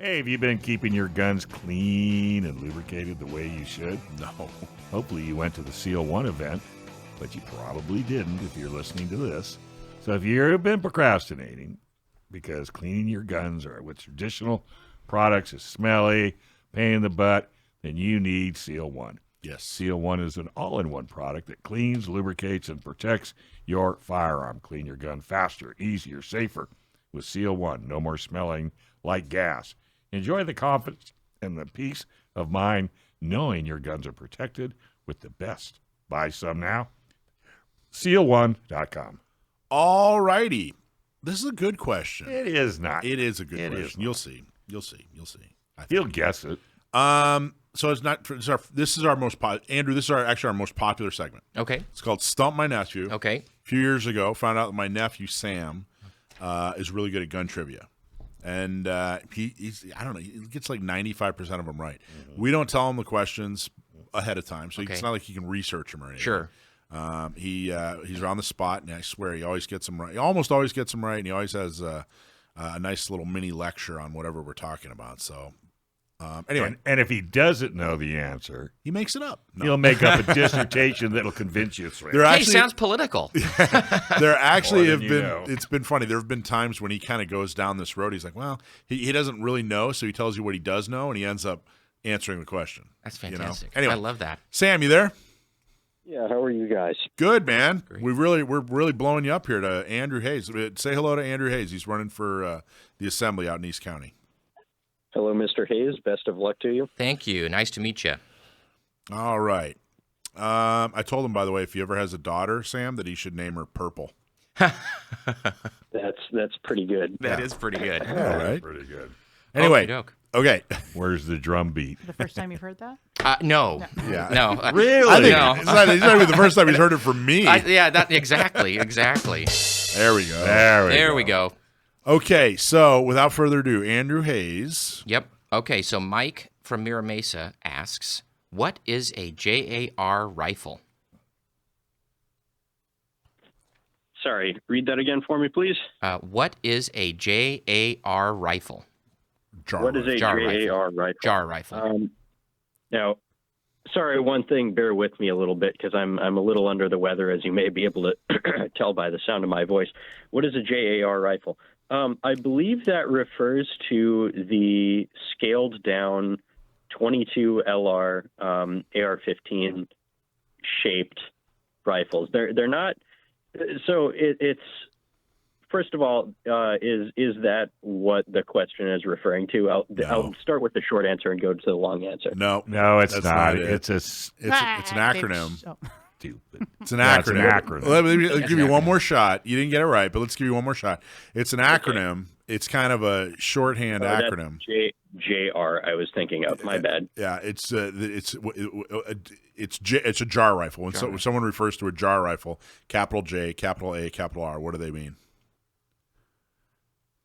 Hey, have you been keeping your guns clean and lubricated the way you should? No. Hopefully you went to the Seal 1 event, but you probably didn't if you're listening to this. So if you've been procrastinating because cleaning your guns or with traditional products is smelly, pain in the butt, then you need Seal 1. Yes. Seal 1 is an all-in-one product that cleans, lubricates, and protects your firearm. Clean your gun faster, easier, safer with Seal 1. No more smelling like gas. Enjoy the confidence and the peace of mind knowing your guns are protected with the best. Buy some now. Seal1.com. All righty. This is a good question. It is not. It is a good It question. is You'll see. You'll see. You'll see. You'll guess it. So it's not. This is our most Andrew. This is actually our most popular segment. Okay. It's called Stump My Nephew. Okay. A few years ago, found out that my nephew Sam is really good at gun trivia, and he's I don't know. He gets like 95% of them right. Mm-hmm. We don't tell him the questions ahead of time, so it's not like he can research them or anything. Sure. He's on the spot, and I swear he always gets them right. He almost always gets them right, and he always has a nice little mini lecture on whatever we're talking about. So. Anyway, and if he doesn't know the answer, he makes it up. He'll make up a dissertation that'll convince you it's right. Hey, sounds political. There actually have been. Know. It's been funny. There have been times when he kind of goes down this road. He's like, well, he doesn't really know, so he tells you what he does know, and he ends up answering the question. That's fantastic. Anyway, I love that. Sam, you there? Yeah, how are you guys? Good, man. Great. We're really blowing you up here to Andrew Hayes. Say hello to Andrew Hayes. He's running for the assembly out in East County. Hello, Mr. Hayes. Best of luck to you. Thank you. Nice to meet you. All right. I told him, by the way, if he ever has a daughter, Sam, that he should name her Purple. That's pretty good. That is pretty good. All right. Pretty good. Anyway, Okey-doke. okay. Where's the drum beat? The first time you've heard that? No. Yeah. No. Really? I think No. it's not be the first time he's heard it from me. Exactly. There we go. There we go. Okay, so without further ado, Andrew Hayes. Yep. Okay, so Mike from Mira Mesa asks, what is a JAR rifle? Sorry, read that again for me, please. What is a JAR rifle? What is a Jar JAR rifle? JAR rifle. Now, sorry, one thing, bear with me a little bit because I'm a little under the weather, as you may be able to tell by the sound of my voice. What is a JAR rifle? I believe that refers to the scaled down 22 LR AR-15 shaped rifles. They're not. So it's first of all, is that what the question is referring to? I'll start with the short answer and go to the long answer. No, it's that's not. it. It's an acronym. stupid. It's an Yeah, acronym. it's an acronym. Let me give you one more shot. You didn't get it right, but let's give you one more shot. It's an acronym. It's kind of a shorthand acronym. JR. I was thinking of. My bad. Yeah, it's a jar rifle. When someone refers to a jar rifle, capital J, capital A, capital R, what do they mean?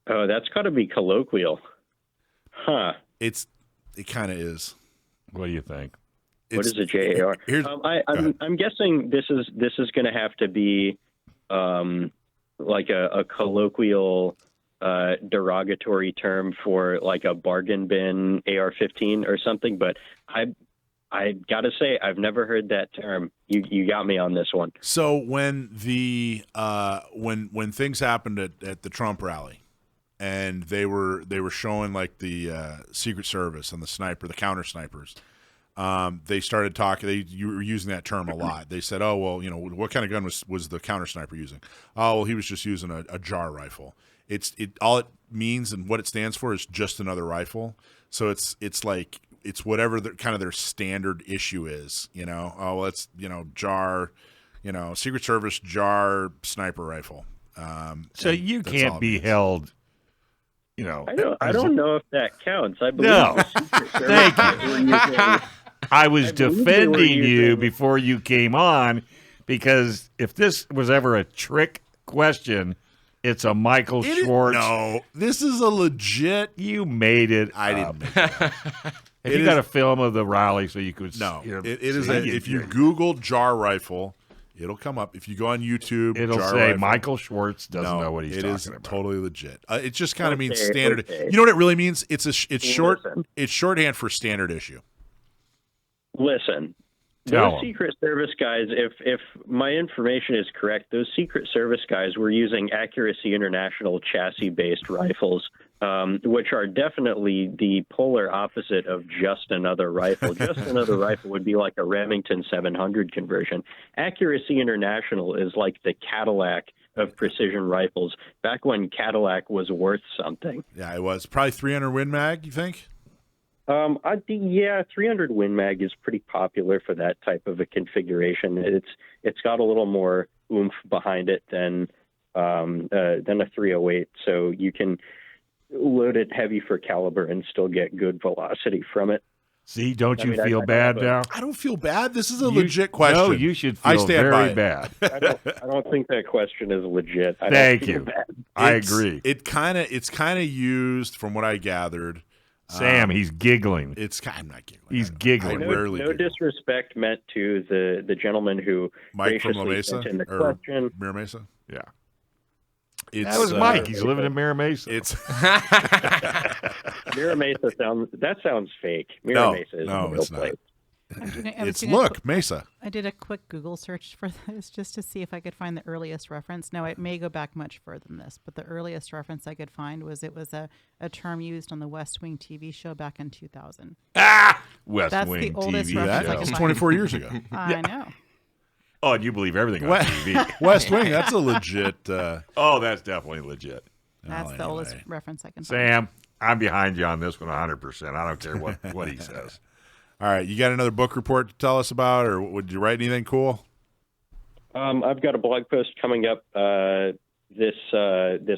Oh, that's got to be colloquial. Huh. It kind of is. What do you think? What is a JAR? I'm guessing this is going to have to be like a colloquial derogatory term for like a bargain bin AR-15 or something. But I got to say I've never heard that term. You got me on this one. So when the when things happened at the Trump rally, and they were showing like the Secret Service and the counter snipers. They started talking. You were using that term a lot. They said, "Oh, well, what kind of gun was the counter sniper using?" Oh, well, he was just using a jar rifle. All it means and what it stands for is just another rifle. So it's like it's whatever their standard issue is. Oh, well, it's jar, Secret Service jar sniper rifle. So you can't be held. I don't know if that counts. I believe. No. Thank you. I was defending you before you came on because if this was ever a trick question, it's a Michael Schwartz. No, this is a legit. You made it. I didn't make it. Have you got a film of the rally so you could? No, hear it is. If you Google jar rifle, It'll come up if you go on YouTube. It'll jar say rifle. Michael Schwartz doesn't No, know what he's it talking is about. totally legit. It just kind of means Okay, standard. okay. You know what it really means? It's short. Listen. It's shorthand for standard issue. Listen, Tell those 'em. Secret Service guys, if my information is correct, those Secret Service guys were using Accuracy International chassis-based rifles, which are definitely the polar opposite of just another rifle. Just another rifle would be like a Remington 700 conversion. Accuracy International is like the Cadillac of precision rifles, back when Cadillac was worth something. Yeah, it was probably 300 Win Mag. You think? Yeah, 300 Win Mag is pretty popular for that type of a configuration. It's got a little more oomph behind it than a 308, so you can load it heavy for caliber and still get good velocity from it. See, don't I you mean, I feel have bad a- now? I don't feel bad. This is a You- legit question. No, you should I feel stand by very it. bad. I don't think that question is legit. I don't Thank feel you. bad. I It's- agree. It's kind of used, from what I gathered. Sam, he's giggling. I'm not giggling. He's I giggling. rarely No giggle. disrespect meant to the gentleman who Mike from La graciously Mesa sent in the or question. Mira Mesa. Yeah. It's, That was Mike. He's living in Mira Mesa. It's Mira Mesa sounds fake. Mira Mesa is no, a real it's not. place. Mesa. I did a quick Google search for this just to see if I could find the earliest reference. Now, it may go back much further than this, but the earliest reference I could find was it was a term used on the West Wing TV show back in 2000. West That's Wing the oldest TV reference I show. can It's find. 24 years ago. I know. Oh, and you believe everything on West, TV. West Wing. That's a legit. Oh, that's definitely legit. That's the oldest anyway. reference I can find. Sam, I'm behind you on this one 100%. I don't care what he says. All right, you got another book report to tell us about, or would you write anything cool? I've got a blog post coming up this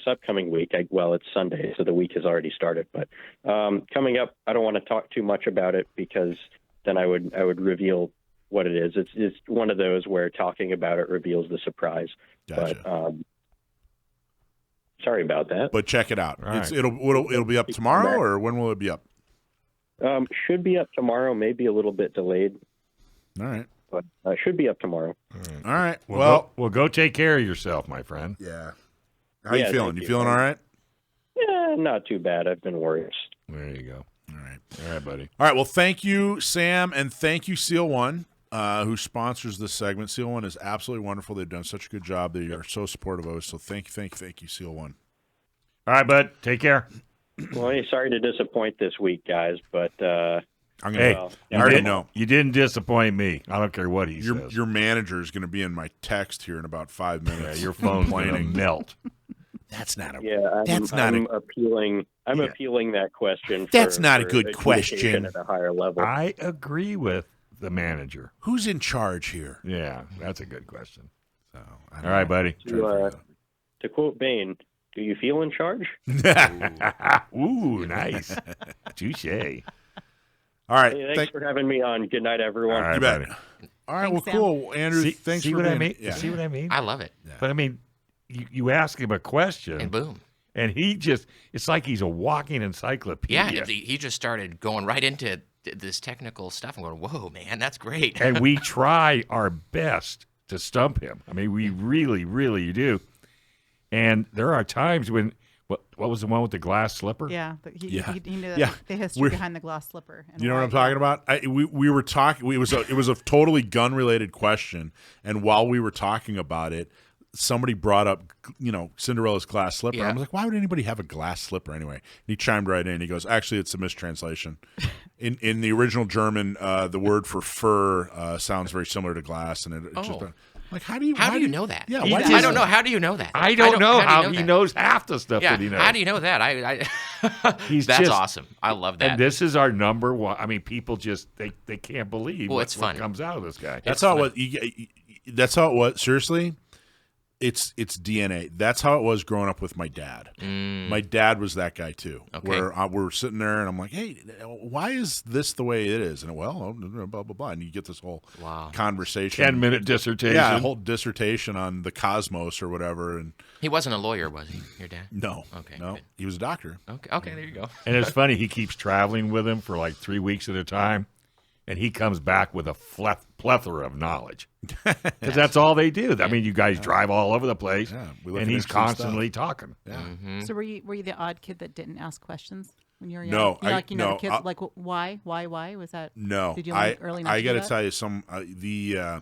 upcoming week. It's Sunday, so the week has already started. But coming up, I don't want to talk too much about it because then I would reveal what it is. It's one of those where talking about it reveals the surprise. Gotcha. But sorry about that. But check it out. All right. It'll be up tomorrow, or when will it be up? Should be up tomorrow, maybe a little bit delayed, All right. but should be up tomorrow. All right. Well, go take care of yourself, my friend. yeah. How Yeah, you feeling? thank You you. feeling all right? Yeah, not too bad. I've been worse. There you go. All right. All right, buddy. All right. Well, thank you, Sam, and thank you, Seal One, who sponsors this segment. Seal One is absolutely wonderful. They've done such a good job. They are so supportive of us. So thank you, Seal One. All right, bud. Take care. Well, hey, sorry to disappoint this week, guys, but I'm gonna. Hey, well, I already didn't- know. You didn't disappoint me. I don't care what he says. Your manager is going to be in my text here in about 5 minutes. Yeah, your phone's going to complaining. melt. That's not a. yeah, I'm appealing. I'm appealing that question. That's for, not a for good adjudication question. at a higher level. I agree with the manager. Who's in charge here? Yeah, that's a good question. So, I All don't right, know. buddy. To quote Bane, do you feel in charge? Ooh, nice. Touche. All right. Hey, thanks for having me on. Good night, everyone. All right, You bet. buddy. All right. Thanks, Well, cool, Andrew. See, thanks see for what being. I mean? Yeah. See what I mean? I love it. But I mean, you ask him a question, And boom. and it's like he's a walking encyclopedia. Yeah, he just started going right into this technical stuff. I'm going, whoa, man, that's great. And we try our best to stump him. I mean, we really, really do. And there are times when, what was the one with the glass slipper? Yeah, Yeah. he knew Yeah. the history We're- behind the glass slipper. And You know what why- I'm talking about? We were talking. It was a totally gun related question, and while we were talking about it, somebody brought up Cinderella's glass slipper. Yeah. I was like, why would anybody have a glass slipper anyway? And he chimed right in. He goes, actually, it's a mistranslation. In the original German, the word for fur sounds very similar to glass, and it's just Oh. like how do you know that? Yeah, He why just- I don't know. How do you know that? I don't know how do you he that? knows half the stuff Yeah, that he knows. how do you know that? He's That's just- awesome. I love that. And this is our number one. I mean, people just they can't believe Well, what, it's what funny. comes out of this guy. That's how it was. That's how it was. Seriously, it's DNA. That's how it was growing up with my dad. My dad was that guy too. Okay. Where we're sitting there, and I'm like, "Hey, why is this the way it is?" And blah blah blah, and you get this whole Wow. conversation, 10-minute dissertation. yeah, a whole dissertation on the cosmos or whatever. And He wasn't a lawyer, was he? Your dad? no, Okay, no, good. he was a doctor. Okay, there you go. And it's funny, he keeps traveling with him for like 3 weeks at a time, and he comes back with a plethora of knowledge. Because that's all they do. I mean, you guys drive all over the place, Yeah, we look and at he's interesting constantly talking. Yeah. So were you the odd kid that didn't ask questions when you were young? No, You know, like no, the kids like why was that? No, Did you learn early not I to do got to that? tell you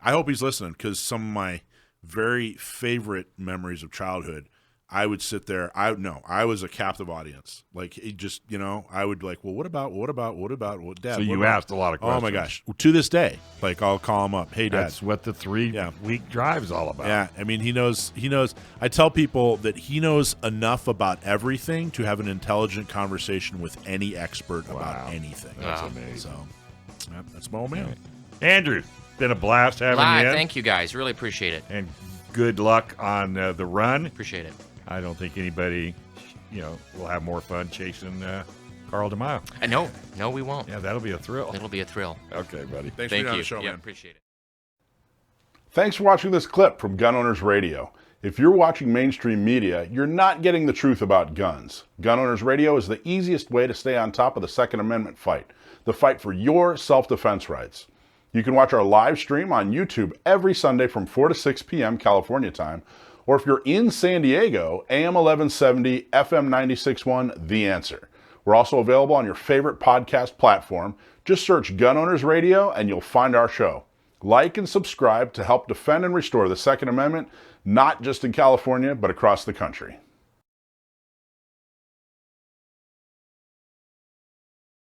I hope he's listening, because some of my very favorite memories of childhood, I would sit there. I was a captive audience. Like, it just, I would like, well, what about, Dad? So what you about? asked a lot of questions. Oh my gosh! To this day, like, I'll call him up. Hey, Dad. That's what the 3-week drive's all about. Yeah, I mean, he knows. I tell people that he knows enough about everything to have an intelligent conversation with any expert about anything. That's Wow. amazing. So, yeah, that's my old man. Andrew, been a blast having you in. Thank you, guys. Really appreciate it. And good luck on the run. Appreciate it. I don't think anybody, will have more fun chasing Carl DeMaio. No, we won't. Yeah, that'll be a thrill. It'll be a thrill. Okay, buddy. Thanks for Thank being on you. the show, Yeah, man. appreciate it. Thanks for watching this clip from Gun Owners Radio. If you're watching mainstream media, you're not getting the truth about guns. Gun Owners Radio is the easiest way to stay on top of the Second Amendment fight, the fight for your self-defense rights. You can watch our live stream on YouTube every Sunday from 4 to 6 p.m. California time, or if you're in San Diego, AM 1170, FM 96.1, The Answer. We're also available on your favorite podcast platform. Just search Gun Owners Radio and you'll find our show. Like and subscribe to help defend and restore the Second Amendment, not just in California, but across the country.